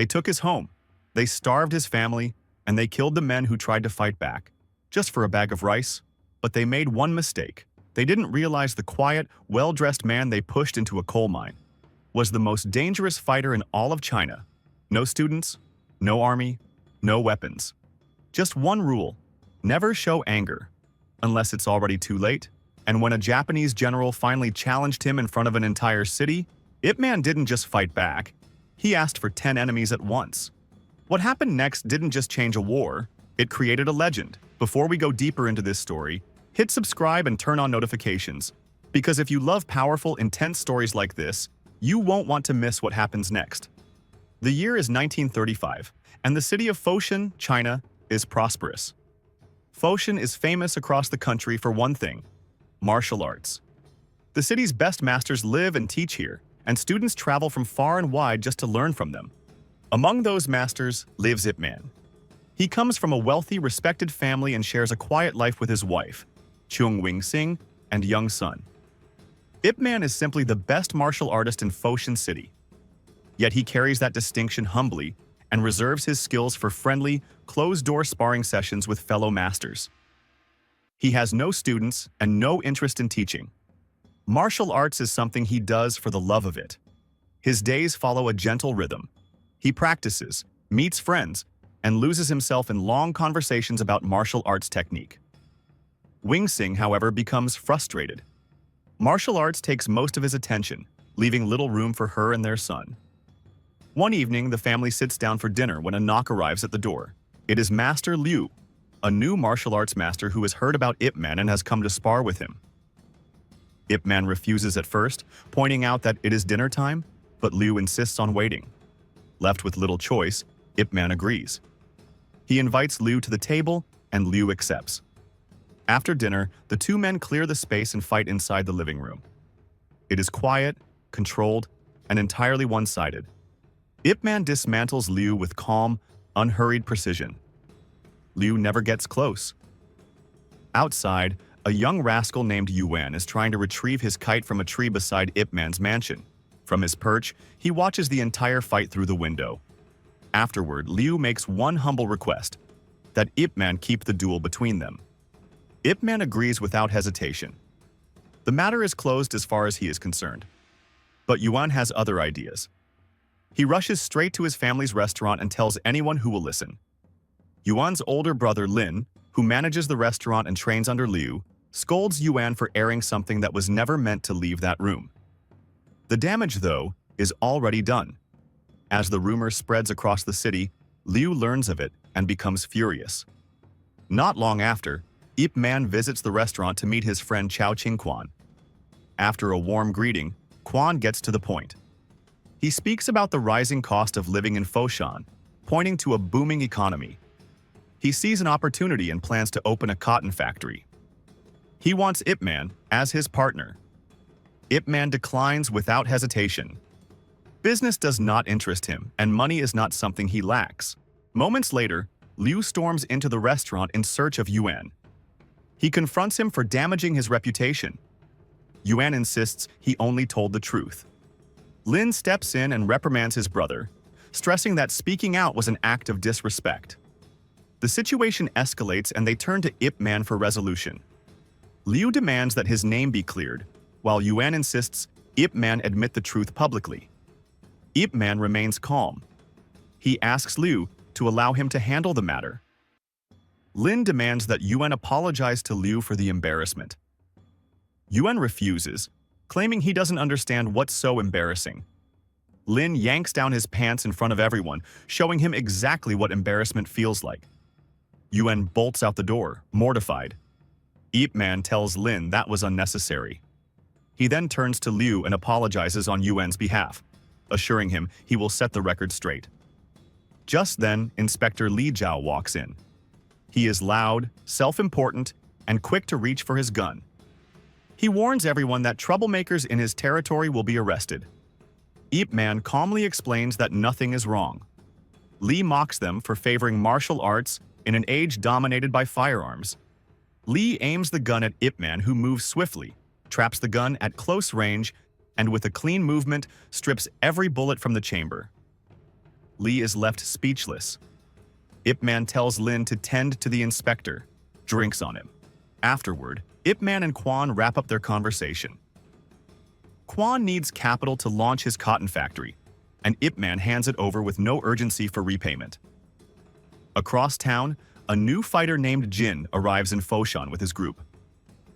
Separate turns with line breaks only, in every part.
They took his home, they starved his family, and they killed the men who tried to fight back, just for a bag of rice. But they made one mistake. They didn't realize the quiet, well-dressed man they pushed into a coal mine was the most dangerous fighter in all of China. No students, no army, no weapons. Just one rule: never show anger, unless it's already too late. And when a Japanese general finally challenged him in front of an entire city, Ip Man didn't just fight back, he asked for 10 enemies at once. What happened next didn't just change a war, it created a legend. Before we go deeper into this story, hit subscribe and turn on notifications, because if you love powerful, intense stories like this, you won't want to miss what happens next. The year is 1935, and the city of Fosan, China, is prosperous. Fosan is famous across the country for one thing: martial arts. The city's best masters live and teach here, and students travel from far and wide just to learn from them. Among those masters lives Ip Man. He comes from a wealthy, respected family and shares a quiet life with his wife, Chun and young son. Ip Man is simply the best martial artist in Fosan City. Yet he carries that distinction humbly and reserves his skills for friendly, closed-door sparring sessions with fellow masters. He has no students and no interest in teaching. Martial arts is something he does for the love of it. His days follow a gentle rhythm. He practices, meets friends, and loses himself in long conversations about martial arts technique. Wing Sing, however, becomes frustrated. Martial arts takes most of his attention, leaving little room for her and their son. One evening, the family sits down for dinner when a knock arrives at the door. It is Master Liu, a new martial arts master who has heard about Ip Man and has come to spar with him. Ip Man refuses at first, pointing out that it is dinner time, but Liu insists on waiting. Left with little choice, Ip Man agrees. He invites Liu to the table, and Liu accepts. After dinner, the two men clear the space and fight inside the living room. It is quiet, controlled, and entirely one-sided. Ip Man dismantles Liu with calm, unhurried precision. Liu never gets close. Outside, a young rascal named Yuan is trying to retrieve his kite from a tree beside Ip Man's mansion. From his perch, he watches the entire fight through the window. Afterward, Liu makes one humble request: that Ip Man keep the duel between them. Ip Man agrees without hesitation. The matter is closed as far as he is concerned. But Yuan has other ideas. He rushes straight to his family's restaurant and tells anyone who will listen. Yuan's older brother Lin, who manages the restaurant and trains under Liu, scolds Yuan for airing something that was never meant to leave that room. The damage, though, is already done. As the rumor spreads across the city, Liu learns of it and becomes furious. Not long after, Ip Man visits the restaurant to meet his friend Chao Quan. After a warm greeting, Quan gets to the point. He speaks about the rising cost of living in Fosan, pointing to a booming economy. He sees an opportunity and plans to open a cotton factory. He wants Ip Man as his partner. Ip Man declines without hesitation. Business does not interest him, and money is not something he lacks. Moments later, Liu storms into the restaurant in search of Yuan. He confronts him for damaging his reputation. Yuan insists he only told the truth. Lin steps in and reprimands his brother, stressing that speaking out was an act of disrespect. The situation escalates and they turn to Ip Man for resolution. Liu demands that his name be cleared, while Yuan insists Ip Man admit the truth publicly. Ip Man remains calm. He asks Liu to allow him to handle the matter. Lin demands that Yuan apologize to Liu for the embarrassment. Yuan refuses, claiming he doesn't understand what's so embarrassing. Lin yanks down his pants in front of everyone, showing him exactly what embarrassment feels like. Yuan bolts out the door, mortified. Ip Man tells Lin that was unnecessary. He then turns to Liu and apologizes on Yuan's behalf, assuring him he will set the record straight. Just then, Inspector Li Jiao walks in. He is loud, self-important, and quick to reach for his gun. He warns everyone that troublemakers in his territory will be arrested. Ip Man calmly explains that nothing is wrong. Li mocks them for favoring martial arts in an age dominated by firearms. Li aims the gun at Ip Man, who moves swiftly, traps the gun at close range, and with a clean movement, strips every bullet from the chamber. Lee is left speechless. Ip Man tells Lin to tend to the inspector, drinks on him. Afterward, Ip Man and Quan wrap up their conversation. Quan needs capital to launch his cotton factory, and Ip Man hands it over with no urgency for repayment. Across town, a new fighter named Jin arrives in Fosan with his group.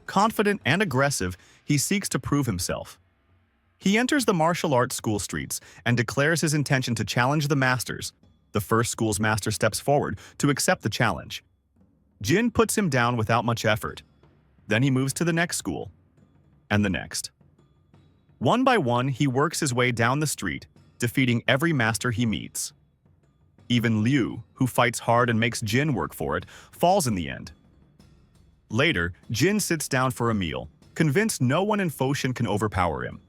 Confident and aggressive, he seeks to prove himself. He enters the martial arts school streets and declares his intention to challenge the masters. The first school's master steps forward to accept the challenge. Jin puts him down without much effort. Then he moves to the next school, and the next. One by one, he works his way down the street, defeating every master he meets. Even Liu, who fights hard and makes Jin work for it, falls in the end. Later, Jin sits down for a meal, convinced no one in Fosan can overpower him.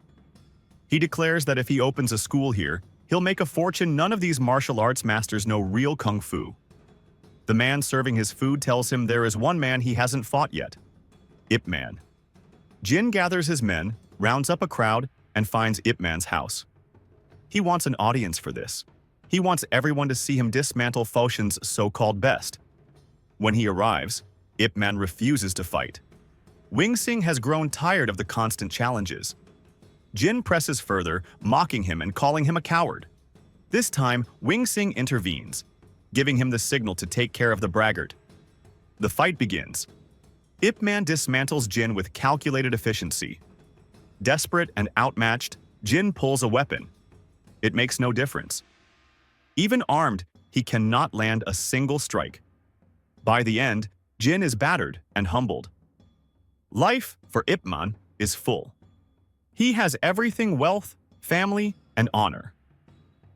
He declares that if he opens a school here, he'll make a fortune. None of these martial arts masters know real kung fu. The man serving his food tells him there is one man he hasn't fought yet, Ip Man. Jin gathers his men, rounds up a crowd, and finds Ip Man's house. He wants an audience for this. He wants everyone to see him dismantle Fosan's so-called best. When he arrives, Ip Man refuses to fight. Wing Sing has grown tired of the constant challenges. Jin presses further, mocking him and calling him a coward. This time, Wing Sing intervenes, giving him the signal to take care of the braggart. The fight begins. Ip Man dismantles Jin with calculated efficiency. Desperate and outmatched, Jin pulls a weapon. It makes no difference. Even armed, he cannot land a single strike. By the end, Jin is battered and humbled. Life, for Ip Man, is full. He has everything: wealth, family, and honor.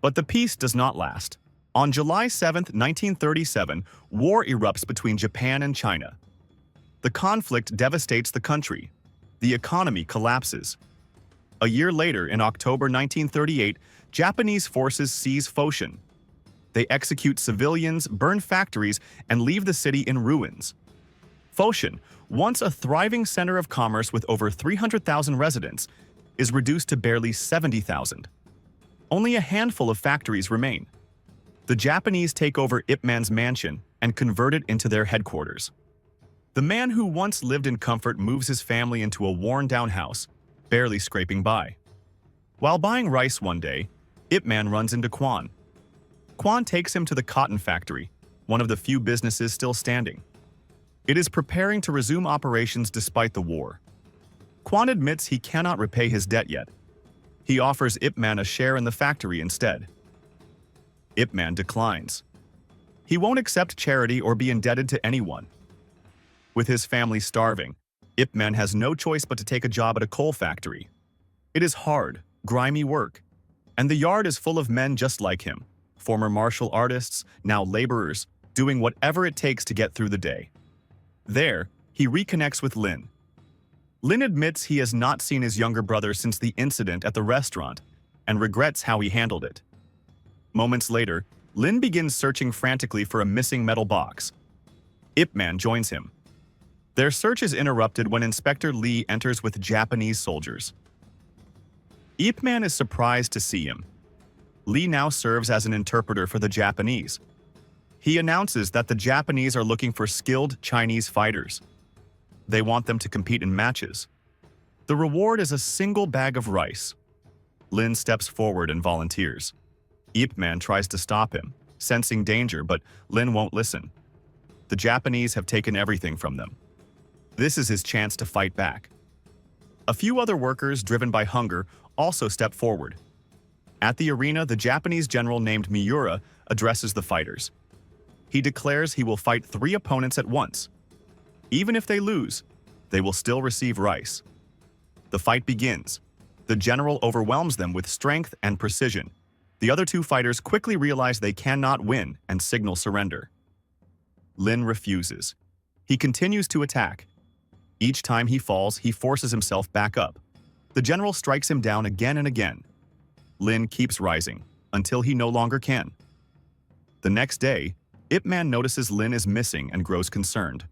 But the peace does not last. On July 7, 1937, war erupts between Japan and China. The conflict devastates the country. The economy collapses. A year later, in October 1938, Japanese forces seize Fosan. They execute civilians, burn factories, and leave the city in ruins. Fosan, once a thriving center of commerce with over 300,000 residents, is reduced to barely 70,000. Only a handful of factories remain. The Japanese take over Ip Man's mansion and convert it into their headquarters. The man who once lived in comfort moves his family into a worn-down house, barely scraping by. While buying rice one day, Ip Man runs into Quan. Quan takes him to the cotton factory, one of the few businesses still standing. It is preparing to resume operations despite the war. Quan admits he cannot repay his debt yet. He offers Ip Man a share in the factory instead. Ip Man declines. He won't accept charity or be indebted to anyone. With his family starving, Ip Man has no choice but to take a job at a coal factory. It is hard, grimy work, and the yard is full of men just like him, former martial artists, now laborers, doing whatever it takes to get through the day. There, he reconnects with Lin. Lin admits he has not seen his younger brother since the incident at the restaurant and regrets how he handled it. Moments later, Lin begins searching frantically for a missing metal box. Ip Man joins him. Their search is interrupted when Inspector Lee enters with Japanese soldiers. Ip Man is surprised to see him. Lee now serves as an interpreter for the Japanese. He announces that the Japanese are looking for skilled Chinese fighters. They want them to compete in matches. The reward is a single bag of rice. Lin steps forward and volunteers. Ip Man tries to stop him, sensing danger, but Lin won't listen. The Japanese have taken everything from them. This is his chance to fight back. A few other workers, driven by hunger, also step forward. At the arena, the Japanese general named Miura addresses the fighters. He declares he will fight 3 opponents at once. Even if they lose, they will still receive rice. The fight begins. The general overwhelms them with strength and precision. The other 2 fighters quickly realize they cannot win and signal surrender. Lin refuses. He continues to attack. Each time he falls, he forces himself back up. The general strikes him down again and again. Lin keeps rising, until he no longer can. The next day, Ip Man notices Lin is missing and grows concerned.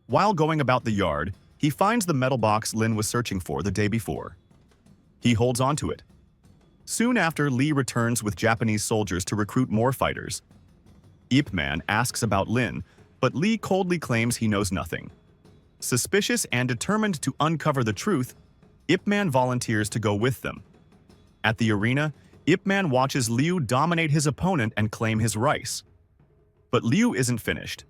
While going about the yard, he finds the metal box Lin was searching for the day before. He holds onto it. Soon after, Lee returns with Japanese soldiers to recruit more fighters. Ip Man asks about Lin, but Lee coldly claims he knows nothing. Suspicious and determined to uncover the truth, Ip Man volunteers to go with them. At the arena, Ip Man watches Liu dominate his opponent and claim his rice. But Liu isn't finished.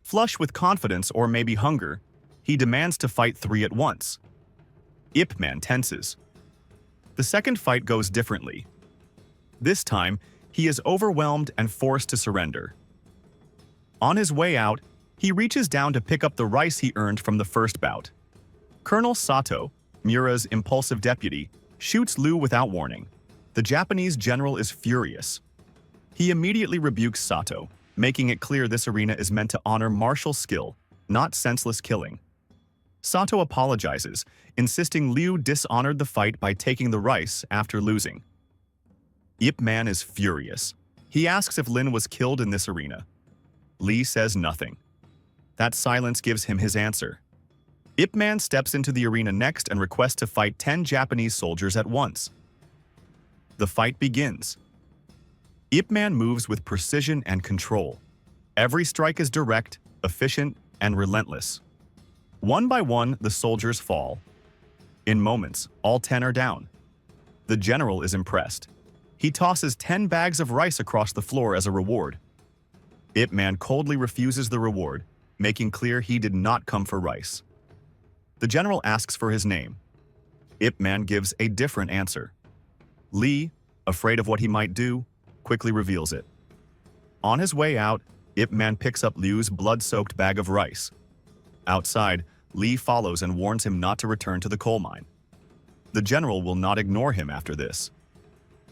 Flush with confidence or maybe hunger, he demands to fight 3 at once. Ip Man tenses. The second fight goes differently. This time, he is overwhelmed and forced to surrender. On his way out, he reaches down to pick up the rice he earned from the first bout. Colonel Sato, Mura's impulsive deputy, shoots Liu without warning. The Japanese general is furious. He immediately rebukes Sato, making it clear this arena is meant to honor martial skill, not senseless killing. Sato apologizes, insisting Liu dishonored the fight by taking the rice after losing. Ip Man is furious. He asks if Lin was killed in this arena. Lee says nothing. That silence gives him his answer. Ip Man steps into the arena next and requests to fight 10 Japanese soldiers at once. The fight begins. Ip Man moves with precision and control. Every strike is direct, efficient, and relentless. One by one, the soldiers fall. In moments, all 10 are down. The general is impressed. He tosses 10 bags of rice across the floor as a reward. Ip Man coldly refuses the reward, making clear he did not come for rice. The general asks for his name. Ip Man gives a different answer. Lee, afraid of what he might do, quickly reveals it. On his way out, Ip Man picks up Liu's blood-soaked bag of rice. Outside, Lee follows and warns him not to return to the coal mine. The general will not ignore him after this.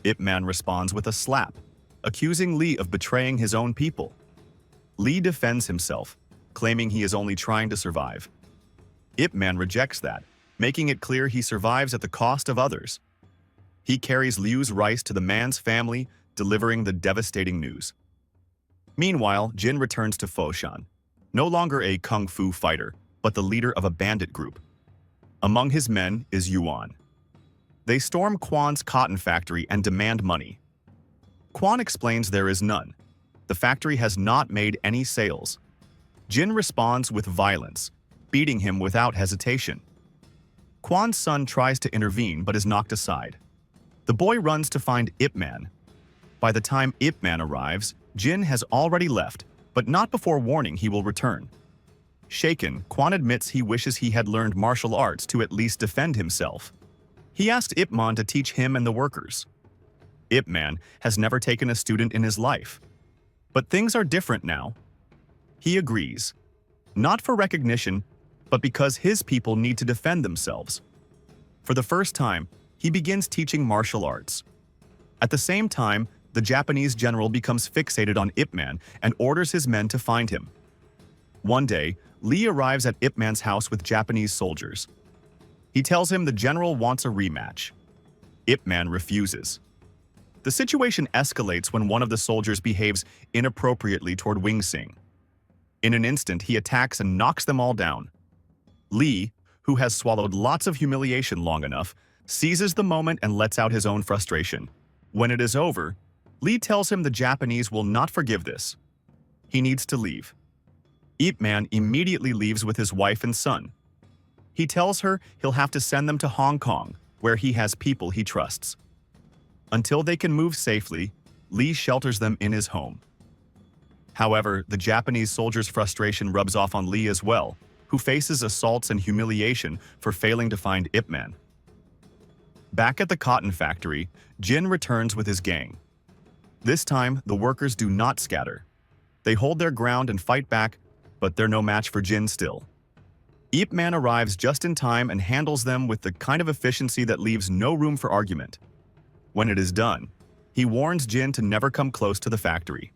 Ip Man responds with a slap, accusing Lee of betraying his own people. Lee defends himself, claiming he is only trying to survive. Ip Man rejects that, making it clear he survives at the cost of others. He carries Liu's rice to the man's family, delivering the devastating news. Meanwhile, Jin returns to Fosan, no longer a kung fu fighter, but the leader of a bandit group. Among his men is Yuan. They storm Quan's cotton factory and demand money. Quan explains there is none. The factory has not made any sales. Jin responds with violence, beating him without hesitation. Quan's son tries to intervene but is knocked aside. The boy runs to find Ip Man. By the time Ip Man arrives, Jin has already left, but not before warning he will return. Shaken, Quan admits he wishes he had learned martial arts to at least defend himself. He asked Ip Man to teach him and the workers. Ip Man has never taken a student in his life. But things are different now. He agrees. Not for recognition, but because his people need to defend themselves. For the first time, he begins teaching martial arts. At the same time, the Japanese general becomes fixated on Ip Man and orders his men to find him. One day, Lee arrives at Ip Man's house with Japanese soldiers. He tells him the general wants a rematch. Ip Man refuses. The situation escalates when one of the soldiers behaves inappropriately toward Wing Sing. In an instant, he attacks and knocks them all down. Lee, who has swallowed lots of humiliation long enough, seizes the moment and lets out his own frustration. When it is over, Lee tells him the Japanese will not forgive this. He needs to leave. Ip Man immediately leaves with his wife and son. He tells her he'll have to send them to Hong Kong, where he has people he trusts. Until they can move safely, Lee shelters them in his home. However, the Japanese soldier's frustration rubs off on Lee as well, who faces assaults and humiliation for failing to find Ip Man. Back at the cotton factory, Jin returns with his gang. This time, the workers do not scatter. They hold their ground and fight back, but they're no match for Jin still. Ip Man arrives just in time and handles them with the kind of efficiency that leaves no room for argument. When it is done, he warns Jin to never come close to the factory.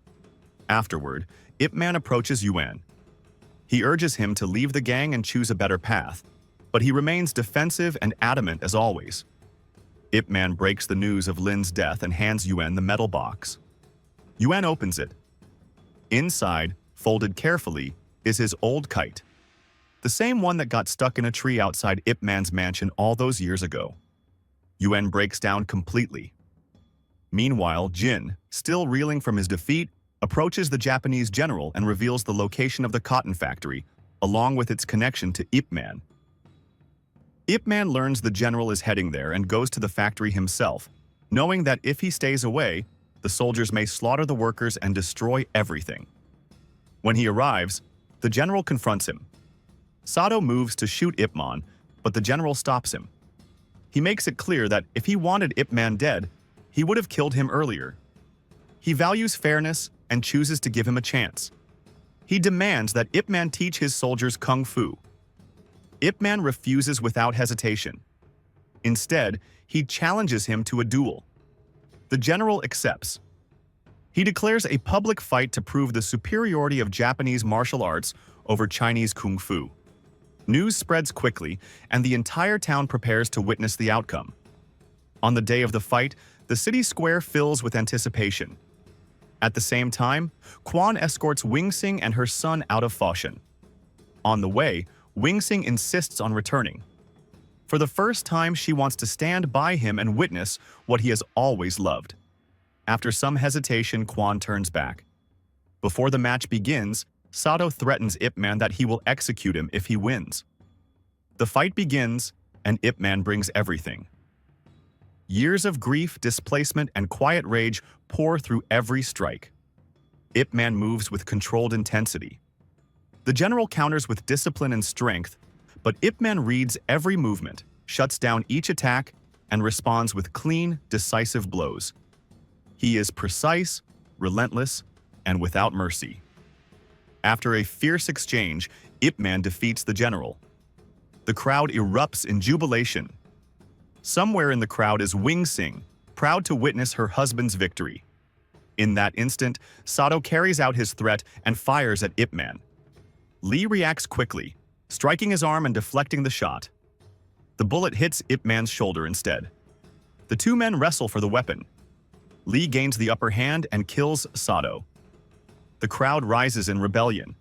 Afterward, Ip Man approaches Yuan. He urges him to leave the gang and choose a better path, but he remains defensive and adamant as always. Ip Man breaks the news of Lin's death and hands Yuan the metal box. Yuan opens it. Inside, folded carefully, is his old kite. The same one that got stuck in a tree outside Ip Man's mansion all those years ago. Yuan breaks down completely. Meanwhile, Jin, still reeling from his defeat, approaches the Japanese general and reveals the location of the cotton factory, along with its connection to Ip Man. Ip Man learns the general is heading there and goes to the factory himself, knowing that if he stays away, the soldiers may slaughter the workers and destroy everything. When he arrives, the general confronts him. Sato moves to shoot Ip Man, but the general stops him. He makes it clear that if he wanted Ip Man dead, he would have killed him earlier. He values fairness and chooses to give him a chance. He demands that Ip Man teach his soldiers kung fu. Ip Man refuses without hesitation. Instead, he challenges him to a duel. The general accepts. He declares a public fight to prove the superiority of Japanese martial arts over Chinese kung fu. News spreads quickly, and the entire town prepares to witness the outcome. On the day of the fight, the city square fills with anticipation. At the same time, Quan escorts Wingsing and her son out of Fosan. On the way, Wingsing insists on returning. For the first time, she wants to stand by him and witness what he has always loved. After some hesitation, Quan turns back. Before the match begins, Sato threatens Ip Man that he will execute him if he wins. The fight begins, and Ip Man brings everything. Years of grief, displacement, and quiet rage pour through every strike. Ip Man moves with controlled intensity. The general counters with discipline and strength, but Ip Man reads every movement, shuts down each attack, and responds with clean, decisive blows. He is precise, relentless, and without mercy. After a fierce exchange, Ip Man defeats the general. The crowd erupts in jubilation. Somewhere in the crowd is Wingsing, proud to witness her husband's victory. In that instant, Sato carries out his threat and fires at Ip Man. Lee reacts quickly, striking his arm and deflecting the shot. The bullet hits Ip Man's shoulder instead. The two men wrestle for the weapon. Lee gains the upper hand and kills Sato. The crowd rises in rebellion.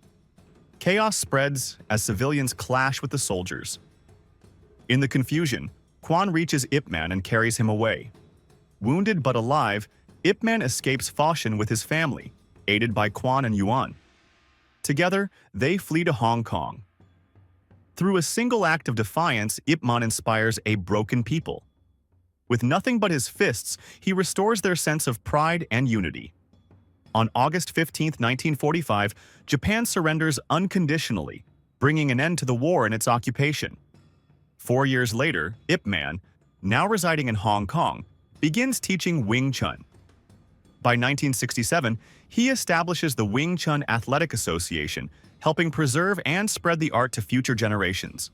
Chaos spreads as civilians clash with the soldiers. In the confusion, Quan reaches Ip Man and carries him away. Wounded but alive, Ip Man escapes Fosan with his family, aided by Quan and Yuan. Together, they flee to Hong Kong. Through a single act of defiance, Ip Man inspires a broken people. With nothing but his fists, he restores their sense of pride and unity. On August 15, 1945, Japan surrenders unconditionally, bringing an end to the war and its occupation. 4 years later, Ip Man, now residing in Hong Kong, begins teaching Wing Chun. By 1967, he establishes the Wing Chun Athletic Association, helping preserve and spread the art to future generations.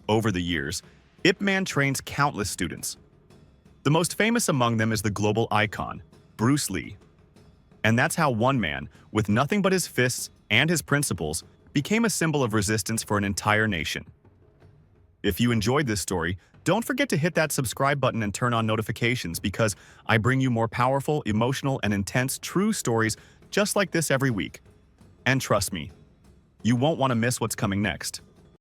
Over the years, Ip Man trains countless students. The most famous among them is the global icon, Bruce Lee. And that's how one man, with nothing but his fists and his principles, became a symbol of resistance for an entire nation. If you enjoyed this story, don't forget to hit that subscribe button and turn on notifications because I bring you more powerful, emotional, and intense true stories just like this every week. And trust me, you won't want to miss what's coming next.